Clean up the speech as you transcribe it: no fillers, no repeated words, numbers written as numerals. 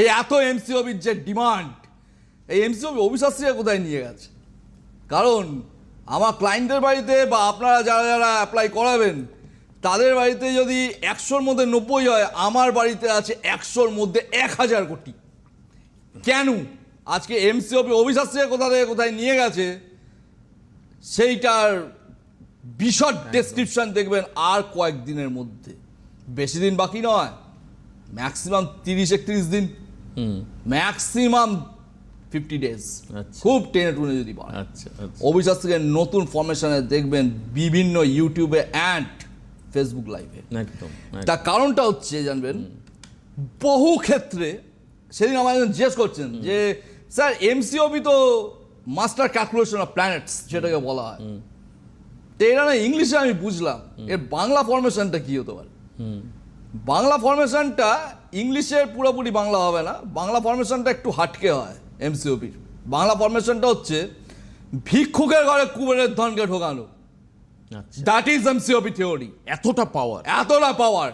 এই এত এমসিওবির যে ডিমান্ড, এই এমসিওবি অবিশ্বাসীরা কোথায় নিয়ে গেছে? কারণ আমার ক্লায়েন্টের বাড়িতে বা আপনারা যারা যারা অ্যাপ্লাই করাবেন তাদের বাড়িতে যদি 100-র মধ্যে 90 হয়, আমার বাড়িতে আছে 100-র মধ্যে 1000 কোটি। কেন? আজকে এমসিওবি অবিশ্বাসীরা কোথা থেকে কোথায় নিয়ে গেছে সেইটার বিশদ ডেসক্রিপশন দেখবেন আর কয়েকদিনের মধ্যে। বেশি দিন বাকি নয়, ম্যাক্সিমাম 30-31 দিন, ম্যাক্সিমাম 50 ডেজ, খুব টেনে টুনে যদি বলেন। অবিশ্বাস থেকে নতুন ফরমেশনে দেখবেন বিভিন্ন ইউটিউবে অ্যান্ড ফেসবুক লাইভে। তার কারণটা হচ্ছে জানবেন, বহু ক্ষেত্রে সেদিন আমার একজন জিজ্ঞেস করছেন যে স্যার এমসিওবি তো মাস্টার ক্যালকুলেশন অফ প্ল্যানেটস যেটাকে বলা হয়, তো এটা না ইংলিশে আমি বুঝলাম, এর বাংলা ফরমেশনটা কি হতে পারে? বাংলা ফরমেশনটা ইংলিশের পুরোপুরি বাংলা হবে না, বাংলা ফরমেশনটা একটু হাটকে হয় এমসিওবির। বাংলা ফরমেশনটা হচ্ছে ভিক্ষুকের ঘরে কুবেরের ধনকে ঢোকানো। That is MCOB theory. এতটা পাওয়ার।